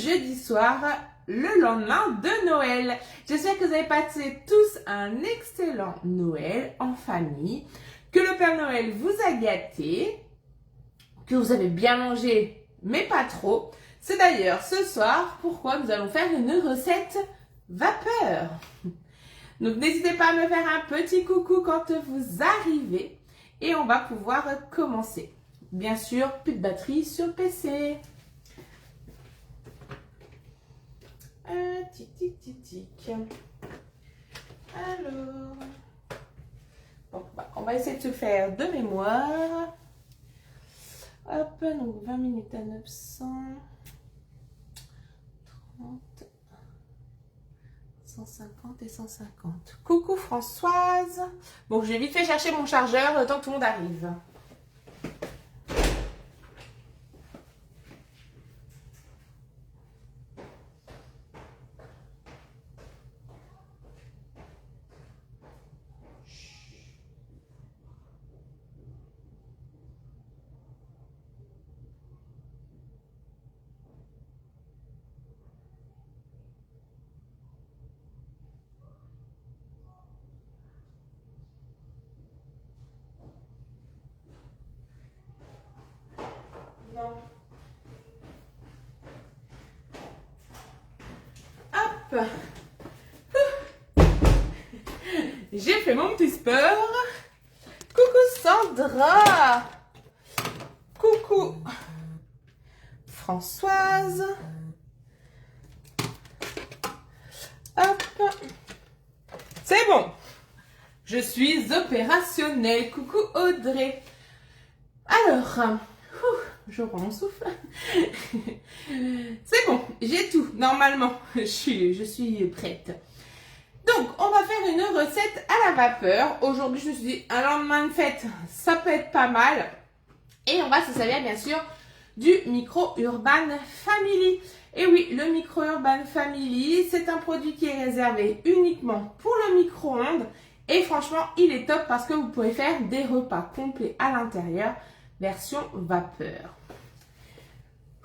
jeudi soir, le lendemain de Noël. J'espère que vous avez passé tous un excellent Noël en famille, que le Père Noël vous a gâté, que vous avez bien mangé, mais pas trop. C'est d'ailleurs ce soir pourquoi nous allons faire une recette vapeur. Donc n'hésitez pas à me faire un petit coucou quand vous arrivez et on va pouvoir commencer. Bien sûr, plus de batterie sur le PC. Tic tic tic tic. Alors, bon, on va essayer de se faire de mémoire. Hop, donc 20 minutes à 900. 30, 150 et 150. Coucou Françoise. Bon, je vais vite fait chercher mon chargeur le temps que tout le monde arrive. Hop. J'ai fait mon petit sport. Coucou Sandra. Coucou Françoise. Hop. C'est bon. Je suis opérationnelle. Coucou Audrey. Alors, je reprends mon souffle. C'est bon, j'ai tout. Normalement, je suis prête. Donc, on va faire une recette à la vapeur. Aujourd'hui, je me suis dit, un lendemain de fête, ça peut être pas mal. Et on va se servir, bien sûr, du Micro Urban Family. Et oui, le Micro Urban Family, c'est un produit qui est réservé uniquement pour le micro-ondes. Et franchement, il est top parce que vous pouvez faire des repas complets à l'intérieur, version vapeur.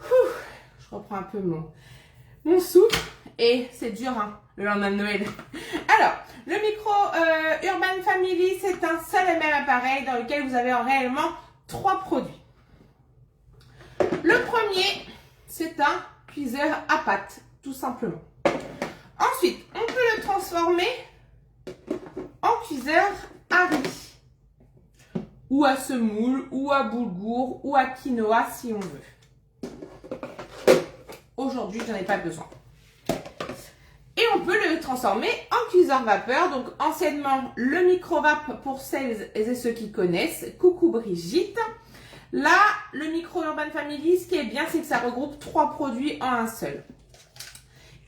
Je reprends un peu mon souffle et c'est dur hein, le lendemain de Noël. Alors, le Micro Urban Family, c'est un seul et même appareil dans lequel vous avez réellement 3 produits. Le premier, c'est un cuiseur à pâte, tout simplement. Ensuite, on peut le transformer en cuiseur à riz, ou à semoule, ou à boulgour, ou à quinoa si on veut. Aujourd'hui, je n'en ai pas besoin. Et on peut le transformer en cuiseur vapeur. Donc, anciennement, le micro-vape pour celles et ceux qui connaissent. Coucou Brigitte. Là, le Micro Urban Family, ce qui est bien, c'est que ça regroupe 3 produits en un seul.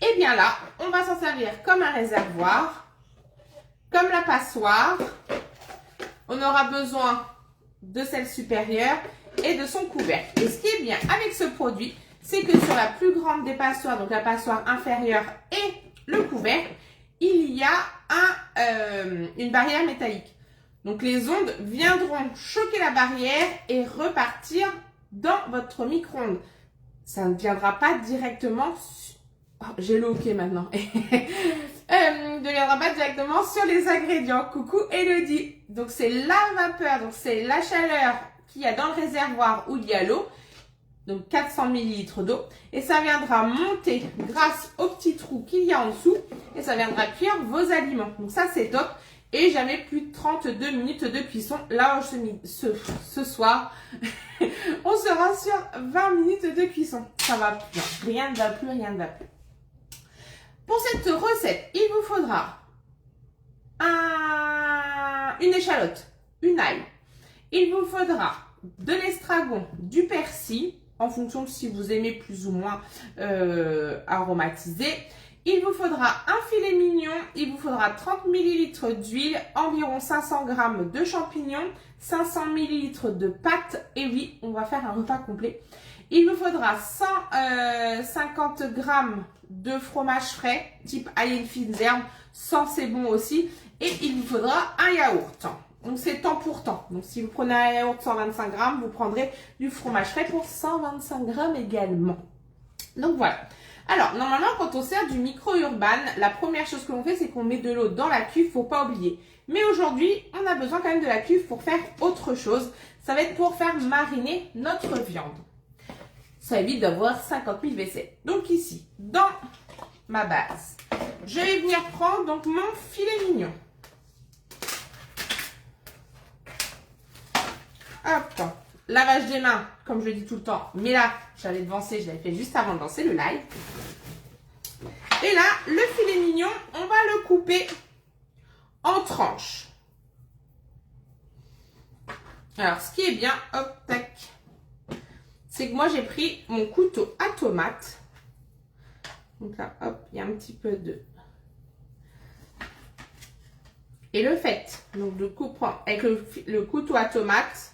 Et bien là, on va s'en servir comme un réservoir, comme la passoire. On aura besoin de celle supérieure et de son couvercle. Et ce qui est bien avec ce produit, c'est que sur la plus grande des passoires, donc la passoire inférieure et le couvercle, il y a une barrière métallique. Donc les ondes viendront choquer la barrière et repartir dans votre micro-ondes. Ça ne viendra pas directement sur... Oh, j'ai le hockey maintenant. Ne viendra pas directement sur les ingrédients. Coucou Elodie. Donc c'est la vapeur, donc c'est la chaleur qu'il y a dans le réservoir où il y a l'eau. Donc 400 ml d'eau. Et ça viendra monter grâce au petit trou qu'il y a en dessous. Et ça viendra cuire vos aliments. Donc ça c'est top. Et jamais plus de 32 minutes de cuisson. Là, ce soir, on sera sur 20 minutes de cuisson. Ça va plus. Rien ne va plus, rien ne va plus. Pour cette recette, il vous faudra une échalote, une ail. Il vous faudra de l'estragon, du persil, en fonction de si vous aimez plus ou moins aromatisé. Il vous faudra un filet mignon, il vous faudra 30 ml d'huile, environ 500 g de champignons, 500 ml de pâtes. Et oui, on va faire un repas complet. Il vous faudra 150 g de fromage frais, type ail et fines herbes, sans c'est bon aussi. Et il vous faudra un yaourt. Donc c'est temps pour temps. Donc si vous prenez un yaourt 125 g, vous prendrez du fromage frais pour 125 g également. Donc voilà. Alors, normalement, quand on sert du micro-urban, la première chose que l'on fait, c'est qu'on met de l'eau dans la cuve, faut pas oublier. Mais aujourd'hui, on a besoin quand même de la cuve pour faire autre chose. Ça va être pour faire mariner notre viande. Ça évite d'avoir 50 000 vaisselles. Donc ici, dans ma base, je vais venir prendre donc mon filet mignon. Hop, lavage des mains, comme je le dis tout le temps. Mais là, j'allais devancer, je l'avais fait juste avant de lancer le live. Et là, le filet mignon, on va le couper en tranches. Alors, ce qui est bien, hop, tac, c'est que moi, j'ai pris mon couteau à tomate. Donc là, hop, il y a un petit peu de... Et le fait, donc de couper avec le couteau à tomate,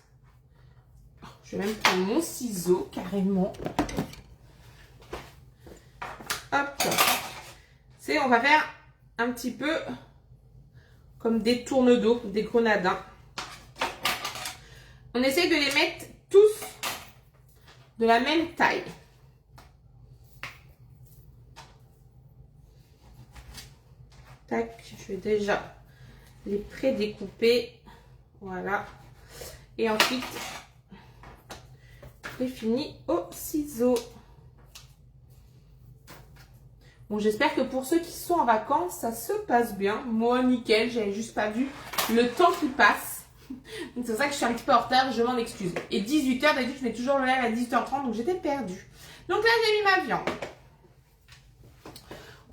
je vais même prendre mon ciseau, carrément. Hop, c'est, on va faire un petit peu comme des tourne-dos, des grenadins. On essaie de les mettre tous de la même taille. Tac, je vais déjà les pré-découper. Voilà. Et ensuite, j'ai fini au ciseau. Bon, j'espère que pour ceux qui sont en vacances, ça se passe bien. Moi, nickel, j'avais juste pas vu le temps qui passe. Donc, c'est pour ça que je suis un petit peu en retard, je m'en excuse. Et 18h, d'habitude, je fais toujours le live à 18h30, donc j'étais perdue. Donc là, j'ai mis ma viande.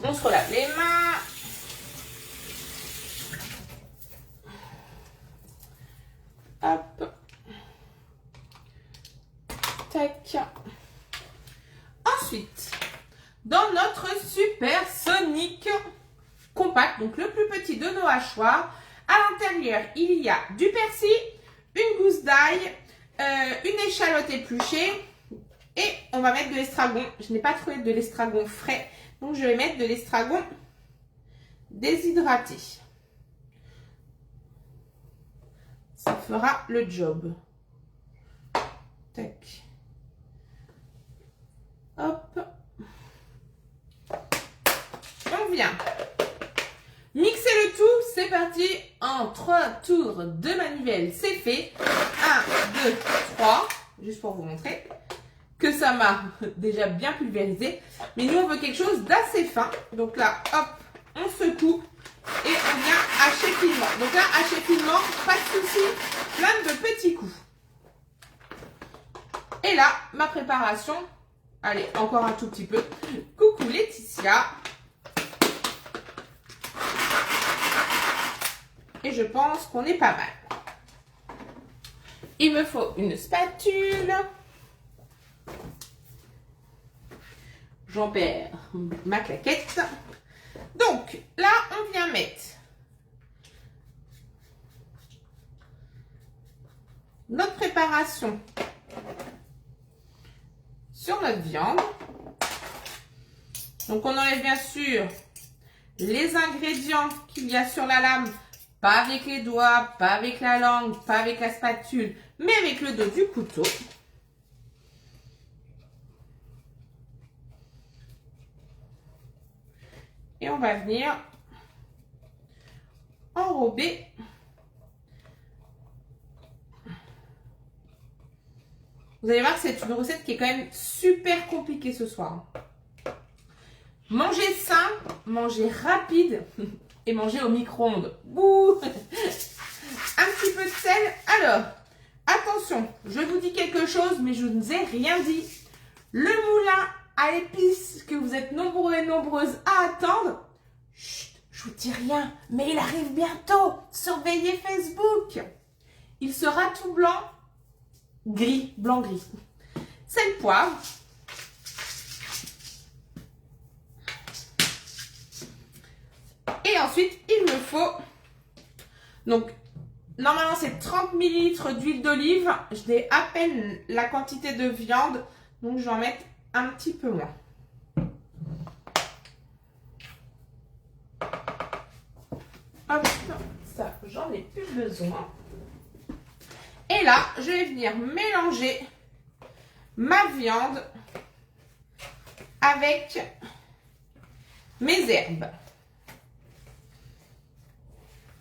On se relave les mains. Hop. Tac. Ensuite, dans notre super Sonic compact, donc le plus petit de nos hachoirs, à l'intérieur, il y a du persil, une gousse d'ail, une échalote épluchée et on va mettre de l'estragon. Je n'ai pas trouvé de l'estragon frais, donc je vais mettre de l'estragon déshydraté. Ça fera le job. Tac. Hop. On vient mixer le tout, c'est parti. En 3 tours de manivelle, c'est fait. 1, 2, 3. Juste pour vous montrer que ça m'a déjà bien pulvérisé. Mais nous, on veut quelque chose d'assez fin. Donc là, hop, on secoue et on vient hacher finement. Donc là, hacher finement, pas de souci, plein de petits coups. Et là, ma préparation. Allez, encore un tout petit peu. Coucou Laetitia. Et je pense qu'on est pas mal. Il me faut une spatule. J'en perds ma claquette. Donc, là, on vient mettre notre préparation sur notre viande. Donc, on enlève bien sûr les ingrédients qu'il y a sur la lame, pas avec les doigts, pas avec la langue, pas avec la spatule, mais avec le dos du couteau. Et on va venir enrober vous allez voir que c'est une recette qui est quand même super compliquée ce soir. Manger sain, manger rapide et manger au micro-ondes. Bouh. Un petit peu de sel. Alors, attention, je vous dis quelque chose, mais je ne vous ai rien dit. Le moulin à épices que vous êtes nombreux et nombreuses à attendre. Chut, je vous dis rien, mais il arrive bientôt. Surveillez Facebook. Il sera tout blanc. Gris, blanc-gris. Sel, poivre. Et ensuite, il me faut... Donc, normalement, c'est 30 ml d'huile d'olive. Je n'ai à peine la quantité de viande. Donc, je vais en mettre un petit peu moins. Hop, ça, j'en ai plus besoin. Et là, je vais venir mélanger ma viande avec mes herbes.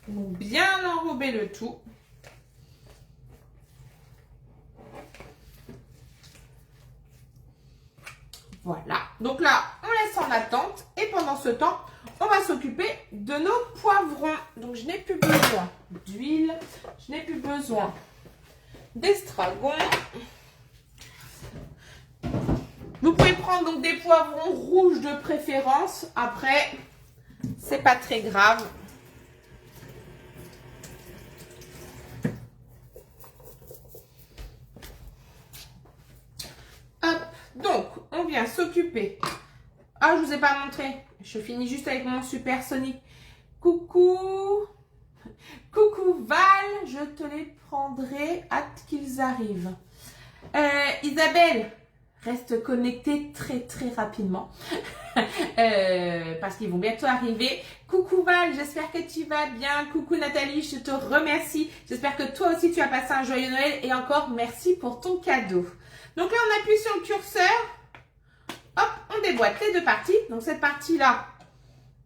Donc, bien enrober le tout. Voilà. Donc là, on laisse en attente. Et pendant ce temps, on va s'occuper de nos poivrons. Donc, je n'ai plus besoin d'huile. Je n'ai plus besoin d'estragon. Vous pouvez prendre donc des poivrons rouges de préférence. Après, c'est pas très grave. Hop. Donc, on vient s'occuper. Ah, je vous ai pas montré. Je finis juste avec mon supersonique. Coucou. Coucou Val, je te les prendrai, hâte qu'ils arrivent. Isabelle, reste connectée très rapidement parce qu'ils vont bientôt arriver. Coucou Val, j'espère que tu vas bien. Coucou Nathalie, je te remercie. J'espère que toi aussi tu as passé un joyeux Noël et encore merci pour ton cadeau. Donc là, on appuie sur le curseur. Hop, on déboîte les deux parties. Donc cette partie-là,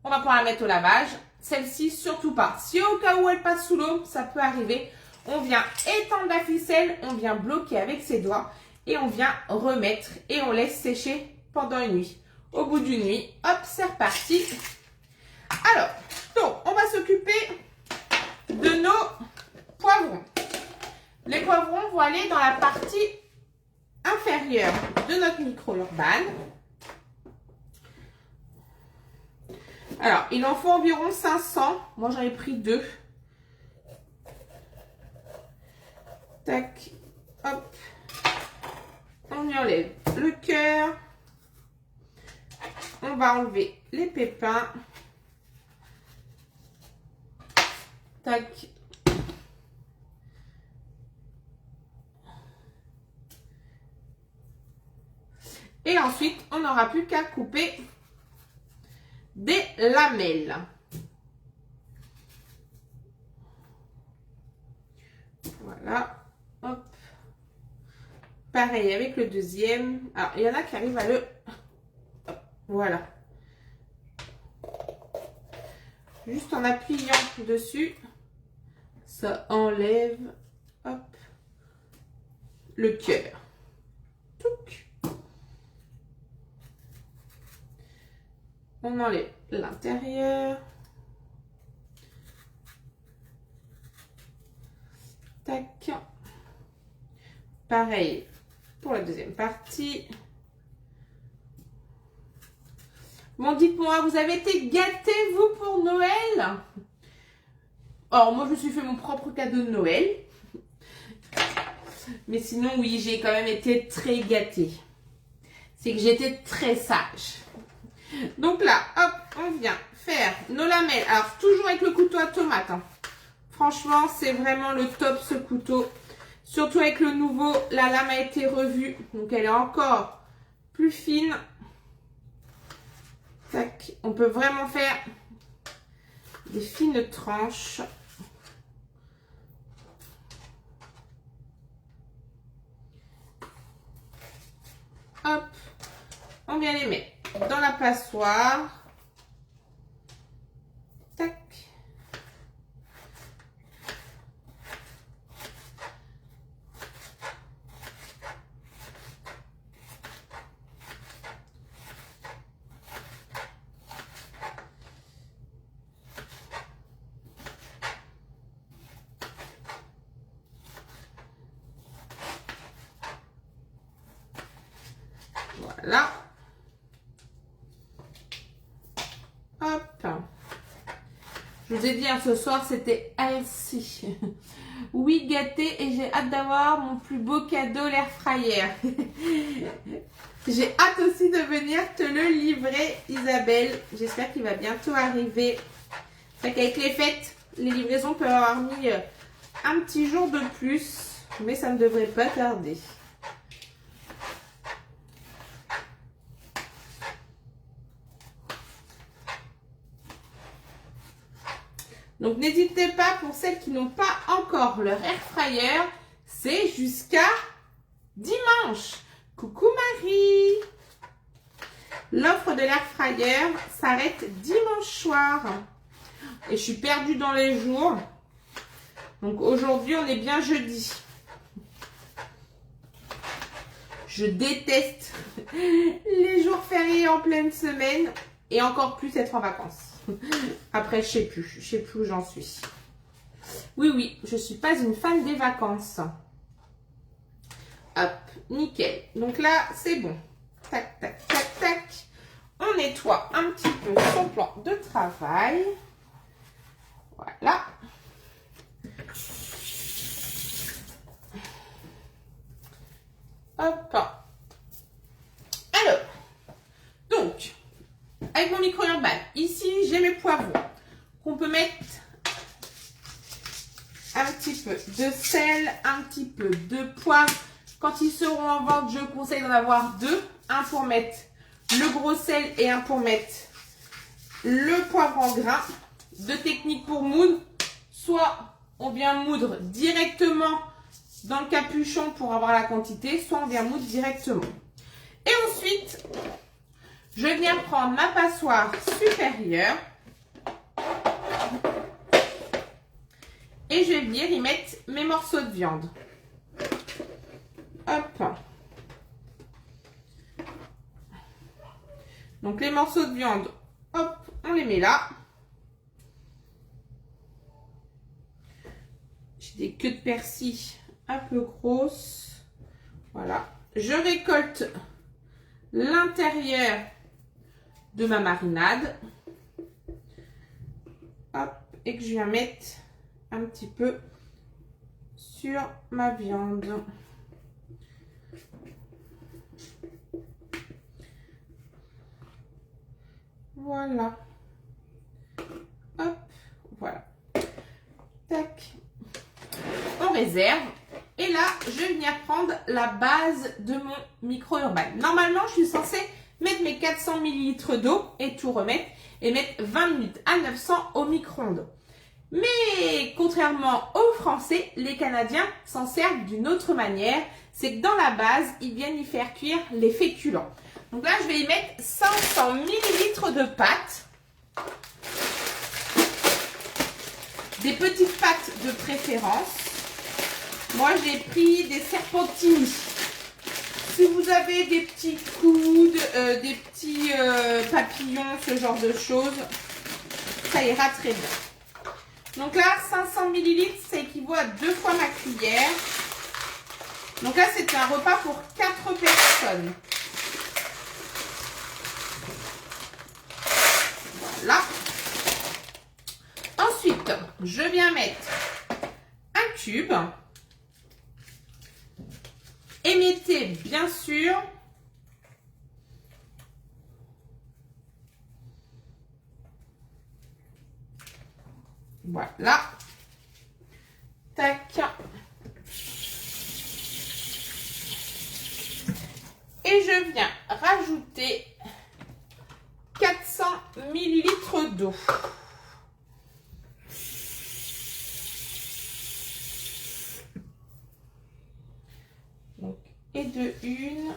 on va pouvoir la mettre au lavage. Celle-ci, surtout pas. Si au cas où elle passe sous l'eau, ça peut arriver. On vient étendre la ficelle, on vient bloquer avec ses doigts et on vient remettre et on laisse sécher pendant une nuit. Au bout d'une nuit, hop, c'est reparti. Alors, donc, on va s'occuper de nos poivrons. Les poivrons vont aller dans la partie inférieure de notre micro-urbaine. Alors, il en faut environ 500. Moi, j'en ai pris 2. Tac, hop. On y enlève le cœur. On va enlever les pépins. Tac. Et ensuite, on n'aura plus qu'à couper des lamelles. Voilà. Hop. Pareil avec le deuxième. Alors, il y en a qui arrivent à le... Hop. Voilà. Juste en appuyant dessus, ça enlève, hop, le cœur. Touc. On enlève l'intérieur. Tac. Pareil pour la deuxième partie. Bon, dites-moi, vous avez été gâtés, vous, pour Noël? Alors, moi, je me suis fait mon propre cadeau de Noël. Mais sinon, oui, j'ai quand même été très gâtée. C'est que j'étais très sage. Donc là, hop, on vient faire nos lamelles. Alors, toujours avec le couteau à tomate. Hein. Franchement, c'est vraiment le top, ce couteau. Surtout avec le nouveau, la lame a été revue. Donc, elle est encore plus fine. Tac. On peut vraiment faire des fines tranches. Hop. On vient les mettre dans la passoire. Tac. Voilà. Hop. Je vous ai dit, hein, ce soir, c'était healthy. Oui, gâté, et j'ai hâte d'avoir mon plus beau cadeau, l'air fryer. J'ai hâte aussi de venir te le livrer, Isabelle. J'espère qu'il va bientôt arriver. C'est qu'avec les fêtes, les livraisons peuvent avoir mis un petit jour de plus, mais ça ne devrait pas tarder. Donc, n'hésitez pas, pour celles qui n'ont pas encore leur air fryer, c'est jusqu'à dimanche. Coucou Marie. L'offre de l'air fryer s'arrête dimanche soir. Et je suis perdue dans les jours. Donc aujourd'hui, on est bien jeudi. Je déteste les jours fériés en pleine semaine. Et encore plus être en vacances. Après, je sais plus où j'en suis. Oui, je suis pas une fan des vacances. Hop, nickel. Donc là, c'est bon. Tac, tac, tac, tac. On nettoie un petit peu son plan de travail. Voilà. Hop. Alors, donc, avec mon micro-urbain, ici, j'ai mes poivrons qu'on peut mettre un petit peu de sel, un petit peu de poivre. Quand ils seront en vente, je conseille d'en avoir deux. Un pour mettre le gros sel et un pour mettre le poivre en grain. Deux techniques pour moudre. Soit on vient moudre directement dans le capuchon pour avoir la quantité, soit on vient moudre directement. Et ensuite, je viens prendre ma passoire supérieure et je vais venir y mettre mes morceaux de viande. Hop. Donc les morceaux de viande, hop, on les met là. J'ai des queues de persil un peu grosses. Voilà. Je récolte l'intérieur de ma marinade. Hop, et que je viens mettre un petit peu sur ma viande. Voilà. Hop, voilà. Tac. On réserve. Et là, je vais venir prendre la base de mon micro-urbain. Normalement, je suis censée mettre mes 400 ml d'eau et tout remettre et mettre 20 minutes à 900 au micro-ondes. Mais contrairement aux Français, les Canadiens s'en servent d'une autre manière. C'est que dans la base, ils viennent y faire cuire les féculents. Donc là, je vais y mettre 500 ml de pâte. Des petites pâtes de préférence. Moi, j'ai pris des serpentini. Si vous avez des petits coudes, des petits papillons, ce genre de choses, ça ira très bien. Donc là, 500 ml, ça équivaut à 2 fois ma cuillère. Donc là, c'est un repas pour 4 personnes. Voilà. Ensuite, je viens mettre un cube. Et mettez bien sûr voilà. Tac. Et je viens rajouter 400 ml d'eau. Donc, et de une.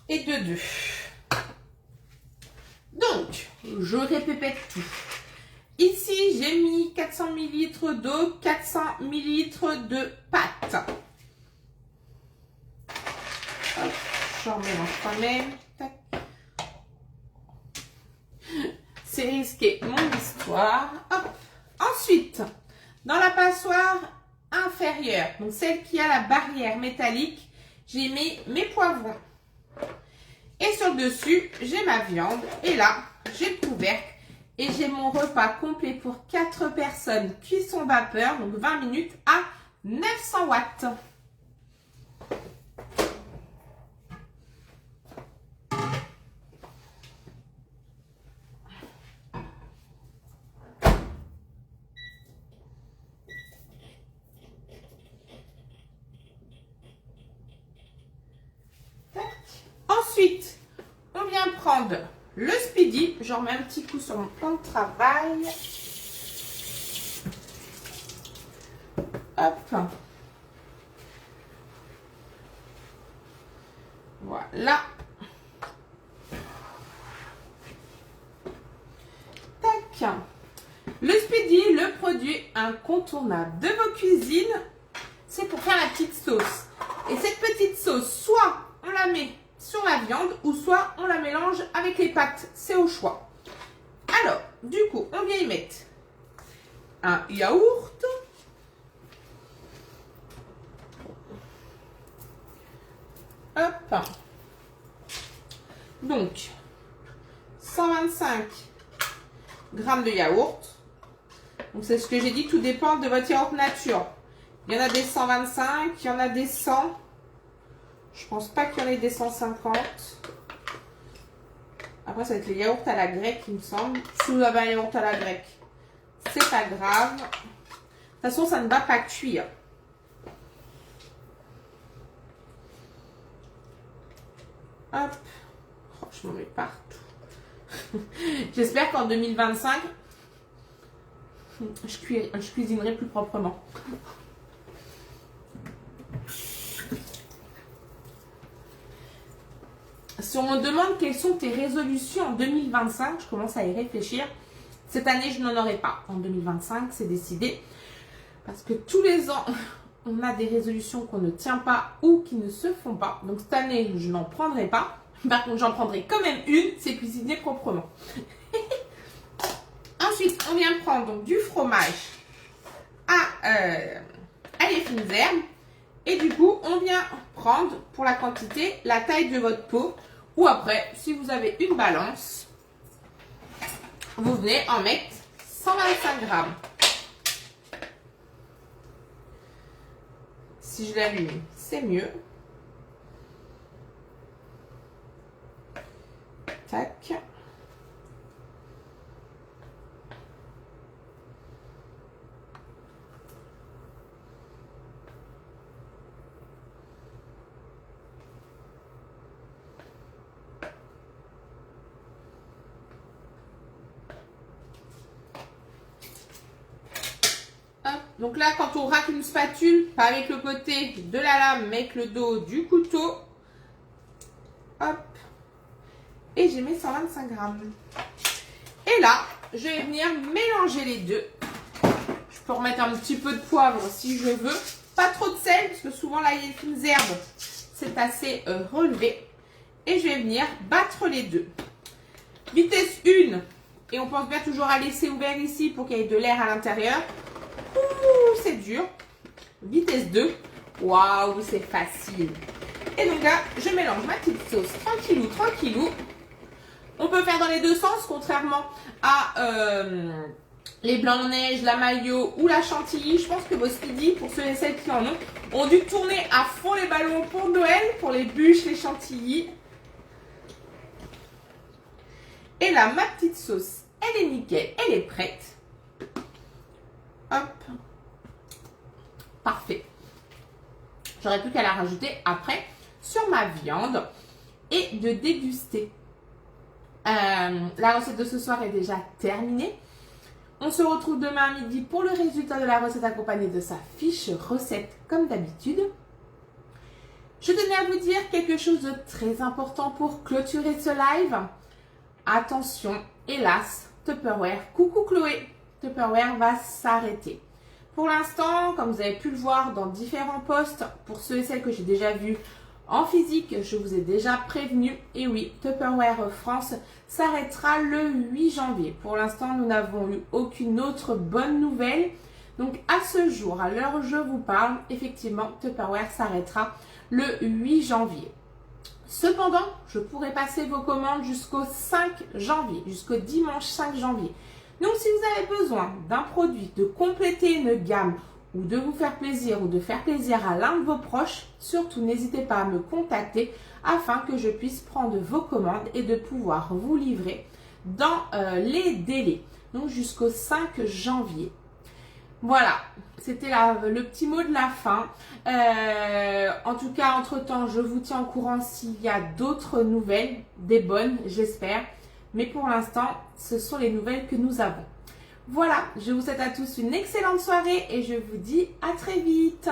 Et de deux. Donc, je répète tout. Ici, j'ai mis 400 ml d'eau, 400 ml de pâte. Hop, j'en mélange quand même. Tac. C'est risqué, mon histoire. Hop. Ensuite, dans la passoire inférieure, donc celle qui a la barrière métallique, j'ai mis mes poivrons. Et sur le dessus, j'ai ma viande. Et là, j'ai le couvercle. Et j'ai mon repas complet pour 4 personnes. Cuisson vapeur, donc 20 minutes à 900 watts. Ensuite, on vient prendre le speedy. J'en mets un petit coup sur mon plan de travail. Hop. Voilà. Tac. Le Speedy, le produit incontournable de vos cuisines, c'est pour faire la petite sauce. Et cette petite sauce, soit on la met sur la viande ou soit on la mélange avec les pâtes. C'est au choix. Alors, du coup, on vient y mettre un yaourt. Hop. Donc, 125 grammes de yaourt. Donc, c'est ce que j'ai dit, tout dépend de votre yaourt nature. Il y en a des 125, il y en a des 100. Je pense pas qu'il y en ait des 150. Après, ça va être les yaourts à la grecque, il me semble. Si vous avez un yaourt à la grecque, c'est pas grave. De toute façon, ça ne va pas cuire. Hop. Oh, je m'en mets partout. J'espère qu'en 2025, je cuisinerai plus proprement. Si on me demande quelles sont tes résolutions en 2025, je commence à y réfléchir. Cette année, je n'en aurai pas. En 2025, c'est décidé. Parce que tous les ans, on a des résolutions qu'on ne tient pas ou qui ne se font pas. Donc cette année, je n'en prendrai pas. Par contre, j'en prendrai quand même une, c'est cuisiner proprement. Ensuite, on vient prendre donc, du fromage à les fines herbes. Et du coup, on vient prendre pour la quantité la taille de votre pot. Ou après, si vous avez une balance, vous venez en mettre 125 grammes. Si je l'allume, c'est mieux. Tac. Donc là, quand on racle une spatule, pas avec le côté de la lame, mais avec le dos du couteau. Hop. Et j'ai mis 125 grammes. Et là, je vais venir mélanger les deux. Je peux remettre un petit peu de poivre si je veux. Pas trop de sel, parce que souvent là, il y a les fines herbes. C'est assez relevé. Et je vais venir battre les deux. Vitesse 1. Et on pense bien toujours à laisser ouvert ici pour qu'il y ait de l'air à l'intérieur. Ouh, c'est dur. Vitesse 2. Waouh, c'est facile. Et donc là, je mélange ma petite sauce tranquillou, tranquillou. On peut faire dans les deux sens, contrairement à les blancs de neige, la mayo ou la chantilly. Je pense que vos Speedy, pour ceux et celles qui en ont dû tourner à fond les ballons pour Noël, pour les bûches, les chantilly. Et là, ma petite sauce, elle est nickel, elle est prête. Hop. Parfait. J'aurais plus qu'à la rajouter après sur ma viande et de déguster. La recette de ce soir est déjà terminée. On se retrouve demain à midi pour le résultat de la recette accompagnée de sa fiche recette comme d'habitude. Je tenais à vous dire quelque chose de très important pour clôturer ce live. Attention, hélas, Tupperware, coucou Chloé, Tupperware va s'arrêter. Pour l'instant, comme vous avez pu le voir dans différents posts, pour ceux et celles que j'ai déjà vus en physique, je vous ai déjà prévenu. Et oui, Tupperware France s'arrêtera le 8 janvier. Pour l'instant, nous n'avons eu aucune autre bonne nouvelle. Donc à ce jour, à l'heure où je vous parle, effectivement, Tupperware s'arrêtera le 8 janvier. Cependant, je pourrai passer vos commandes jusqu'au 5 janvier, jusqu'au dimanche 5 janvier. Donc, si vous avez besoin d'un produit, de compléter une gamme ou de vous faire plaisir ou de faire plaisir à l'un de vos proches, surtout n'hésitez pas à me contacter afin que je puisse prendre vos commandes et de pouvoir vous livrer dans les délais. Donc, jusqu'au 5 janvier. Voilà, c'était le petit mot de la fin. En tout cas, entre-temps, je vous tiens au courant s'il y a d'autres nouvelles, des bonnes, j'espère. Mais pour l'instant, ce sont les nouvelles que nous avons. Voilà, je vous souhaite à tous une excellente soirée et je vous dis à très vite.